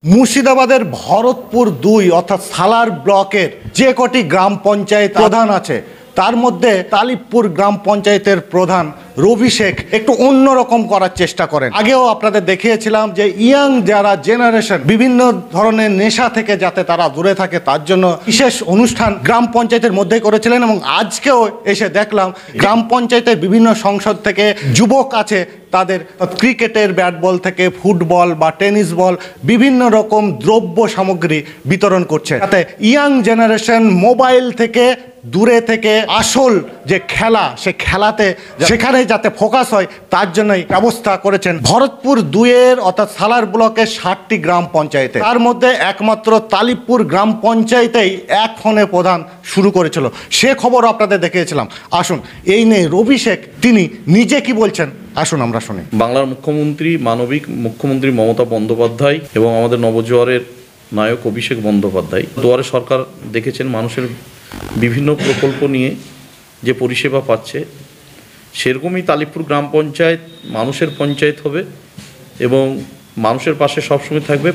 মুর্শিদাবাদের ভরতপুর 2 অর্থাৎ সালার ব্লকের যে কটি গ্রাম পঞ্চায়েত প্রধান আছে তার মধ্যে তালিবপুর গ্রাম পঞ্চায়েতের প্রধান রবি শেখ একটু অন্যরকম করার চেষ্টা করেন। আগেও আপনাদের দেখিয়েছিলাম যে ইয়াং যারা জেনারেশন বিভিন্ন ধরনের নেশা থেকে যাতে তারা দূরে থাকে তার জন্য বিশেষ অনুষ্ঠান গ্রাম পঞ্চায়েতের মধ্যেই করেছিলেন এবং আজকেও এসে দেখলাম গ্রাম পঞ্চায়েতের বিভিন্ন সংসদ থেকে যুবক আছে তাদের ক্রিকেটের ব্যাট বল থেকে ফুটবল বা টেনিস বল বিভিন্ন রকম দ্রব্য সামগ্রী বিতরণ করছে যাতে ইয়াং জেনারেশন মোবাইল থেকে দূরে থেকে আসল যে খেলা সে খেলাতে সেখানে যাতে ফোকাস হয় তার জন্যই ব্যবস্থা করেছেন ভরতপুর 2 অর্থাৎ সালার ব্লকের 60টি গ্রাম পঞ্চায়েতে। তার মধ্যে একমাত্র তালিবপুর গ্রাম পঞ্চায়েতেই এক ফোনে প্রধান শুরু করেছিল, সে খবর আপনাদের দেখিয়েছিলাম। আসুন এই নিয়ে রবি শেখ তিনি নিজে কি বলছেন আসুন আমরা শুনি। বাংলার মুখ্যমন্ত্রী মানবিক মুখ্যমন্ত্রী মমতা বন্দ্যোপাধ্যায় এবং আমাদের নবজোয়ারের নায়ক অভিষেক বন্দ্যোপাধ্যায় দুয়ারে সরকার দেখেছেন মানুষের বিভিন্ন প্রকল্প নিয়ে যে পরিষেবা পাচ্ছে, সেরকমই তালিবপুর গ্রাম পঞ্চায়েত মানুষের পঞ্চায়েত হবে এবং মানুষের পাশে সবসময় থাকবে।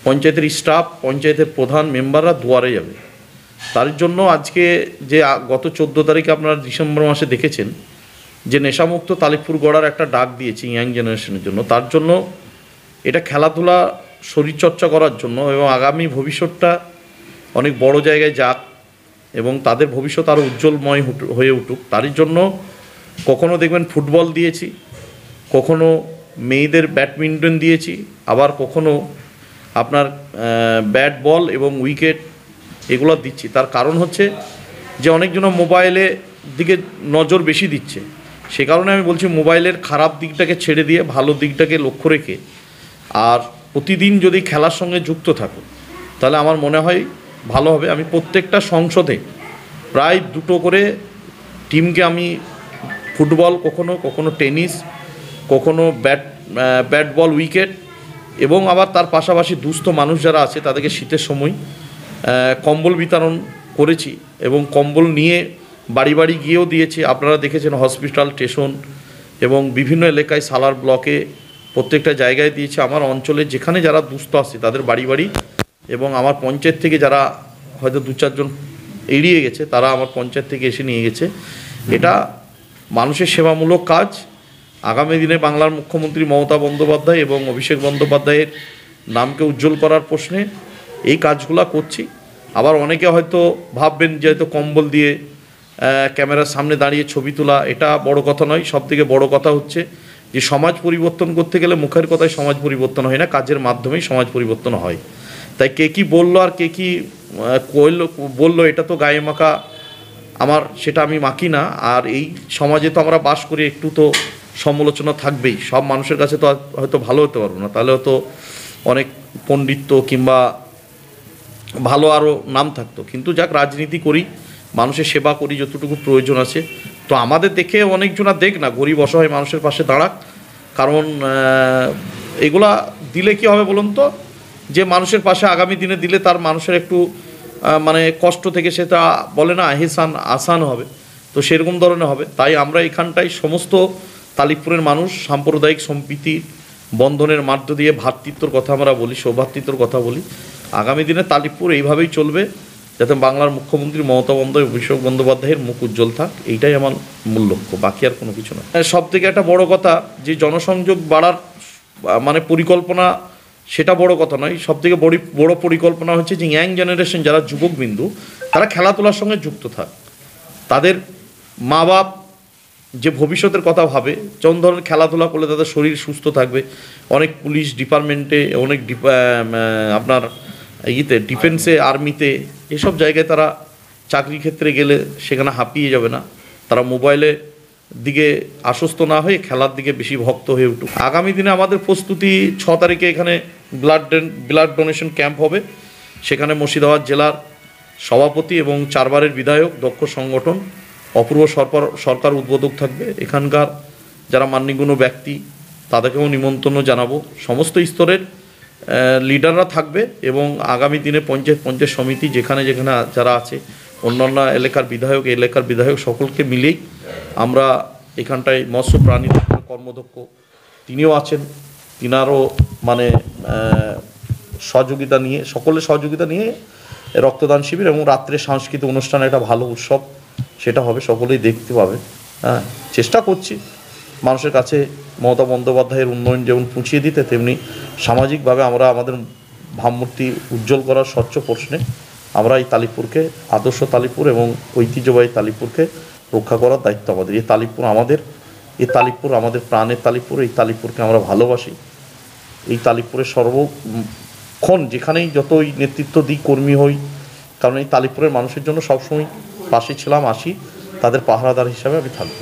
পঞ্চায়েতের স্টাফ, পঞ্চায়েতের প্রধান মেম্বাররা দুয়ারে যাবে। তার জন্য আজকে যে গত 14 তারিখে আপনারা ডিসেম্বর মাসে দেখেছেন যে নেশামুক্ত তালিবপুর গড়ার একটা ডাক দিয়েছি ইয়াং জেনারেশনের জন্য। তার জন্য এটা খেলাধুলা শরীরচর্চা করার জন্য এবং আগামী ভবিষ্যৎটা অনেক বড় জায়গায় যাক এবং তাদের ভবিষ্যৎ আরও উজ্জ্বলময় হয়ে উঠুক। তারই জন্য কখনো দেখবেন ফুটবল দিয়েছি, কখনো মেয়েদের ব্যাডমিন্টন দিয়েছি, আবার কখনো আপনার ব্যাট বল এবং উইকেট এগুলো দিচ্ছি। তার কারণ হচ্ছে যে অনেকজন মোবাইলে দিকে নজর বেশি দিচ্ছে, সে কারণে আমি বলছি মোবাইলের খারাপ দিকটাকে ছেড়ে দিয়ে ভালো দিকটাকে লক্ষ্য রেখে আর প্রতিদিন যদি খেলার সঙ্গে যুক্ত থাকো তাহলে আমার মনে হয় ভালো হবে। আমি প্রত্যেকটা সংসদে প্রায় 2টো করে টিমকে আমি ফুটবল, কখনো টেনিস, কখনো ব্যাট বল উইকেট এবং আবার তার পাশাপাশি দুস্থ মানুষ যারা আছে তাদেরকে শীতের সময় কম্বল বিতরণ করেছি এবং কম্বল নিয়ে বাড়ি বাড়ি গিয়েও দিয়েছি। আপনারা দেখেছেন হসপিটাল, স্টেশন এবং বিভিন্ন এলাকায় সালার ব্লকে প্রত্যেকটা জায়গায় দিয়েছি। আমার অঞ্চলে যেখানে যারা দুস্থ আছে তাদের বাড়ি বাড়ি এবং আমার পঞ্চায়েত থেকে যারা হয়তো 2-4 জন এড়িয়ে গেছে তারা আমার পঞ্চায়েত থেকে এসে নিয়ে গেছে। এটা মানুষের সেবামূলক কাজ। আগামী দিনে বাংলার মুখ্যমন্ত্রী মমতা বন্দ্যোপাধ্যায় এবং অভিষেক বন্দ্যোপাধ্যায়ের নামকে উজ্জ্বল করার প্রশ্নে এই কাজগুলো করছি। আবার অনেকে হয়তো ভাববেন যে হয়তো কম্বল দিয়ে ক্যামেরার সামনে দাঁড়িয়ে ছবি তোলা এটা বড় কথা নয়। সবথেকে বড় কথা হচ্ছে যে সমাজ পরিবর্তন করতে গেলে মুখের কথায় সমাজ পরিবর্তন হয় না, কাজের মাধ্যমেই সমাজ পরিবর্তন হয়। তাই কে কী বললো আর কে কী বললো এটা তো গায়ে মাখা আমার, সেটা আমি মাখি না। আর এই সমাজে তো আমরা বাস করি, একটু তো সমালোচনা থাকবেই। সব মানুষের কাছে তো হয়তো ভালো হতে পারবো না, তাহলে হয়তো অনেক পণ্ডিত্য কিংবা ভালো আরও নাম থাকতো। কিন্তু যাক, রাজনীতি করি, মানুষের সেবা করি যতটুকু প্রয়োজন আছে। তো আমাদের দেখে অনেকজন আর দেখ না, গরিব অসহায় মানুষের পাশে দাঁড়াক। কারণ এগুলা দিলে কি হবে বলুন তো, যে মানুষের পাশে আগামী দিনে দিলে তার মানুষের একটু মানে কষ্ট থেকে সেটা বলে না আহসান আসান হবে, তো সেরকম ধরনের হবে। তাই আমরা এখানটায় সমস্ত তালিবপুরের মানুষ সাম্প্রদায়িক সম্প্রীতি বন্ধনের মাধ্য দিয়ে ভ্রাতৃত্বর কথা আমরা বলি, সৌভ্রাতৃত্বর কথা বলি। আগামী দিনে তালিবপুর এইভাবেই চলবে যাতে বাংলার মুখ্যমন্ত্রী মমতা বন্দ্যোপাধ্যায়, অভিষেক বন্দ্যোপাধ্যায়ের মুখ উজ্জ্বল থাক, এইটাই আমার মূল লক্ষ্য, বাকি আর কোনো কিছু না। সব থেকে একটা বড় কথা যে জনসংযোগ বাড়ার মানে পরিকল্পনা, সেটা বড় কথা নয়। সবথেকে বড় পরিকল্পনা হচ্ছে যে ইয়াং জেনারেশন যারা যুবকবিন্দু তারা খেলাধুলার সঙ্গে যুক্ত থাক। তাদের মা বাপ যে ভবিষ্যতের কথা ভাবে, যেমন ধরনের খেলাধুলা করলে তাদের শরীর সুস্থ থাকবে। অনেক পুলিশ ডিপার্টমেন্টে, অনেক আপনার ডিফেন্সে, আর্মিতে, এসব জায়গায় তারা চাকরি ক্ষেত্রে গেলে সেখানে হাঁপিয়ে যাবে না। তারা মোবাইলে দিকে আশ্বস্ত না হয়ে খেলার দিকে বেশি ভক্ত হয়ে উঠুক। আগামী দিনে আমাদের প্রস্তুতি 6 তারিখে এখানে ব্লাড ডোনেশন ক্যাম্প হবে। সেখানে মুর্শিদাবাদ জেলার সভাপতি এবং 4 বারের বিধায়ক, দক্ষ সংগঠন, অপূর্ব সরকার উদ্বোধক থাকবে। এখানকার যারা মান্যগণ্য ব্যক্তি তাদেরকেও নিমন্ত্রণ জানাবো। সমস্ত স্তরের লিডাররা থাকবে এবং আগামী দিনে পঞ্চায়েত সমিতি যেখানে যারা আছে, অন্যান্য এলাকার বিধায়ক সকলকে মিলেই আমরা এখানটায় মৎস্য প্রাণী কর্মদক্ষ তিনিও আছেন, তিনারও মানে সহযোগিতা নিয়ে, সকলের সহযোগিতা নিয়ে রক্তদান শিবির এবং রাত্রে সাংস্কৃতিক অনুষ্ঠান, একটা ভালো উৎসব সেটা হবে, সকলেই দেখতে পাবে। হ্যাঁ, চেষ্টা করছি মানুষের কাছে মমতা বন্দ্যোপাধ্যায়ের উন্নয়ন যেমন পৌঁছিয়ে দিতে, তেমনি সামাজিকভাবে আমরা আমাদের ভাবমূর্তি উজ্জ্বল করার স্বচ্ছ প্রশ্নে আমরা এই তালিপুরকে, আদর্শ তালিপুর এবং ঐতিহ্যবাহী তালিপুরকে রক্ষা করার দায়িত্ব আমাদের। এই তালিপুর আমাদের, এই তালিপুর আমাদের প্রাণের তালিপুর, এই তালিপুরকে আমরা ভালোবাসি। এই তালিপুরের সর্বক্ষণ যেখানেই যতই নেতৃত্ব দিই, কর্মী হই, কারণ এই তালিপুরের মানুষের জন্য সবসময় পাশে ছিলাম, আসি, তাদের পাহারাদার হিসাবে আমি থাকবো।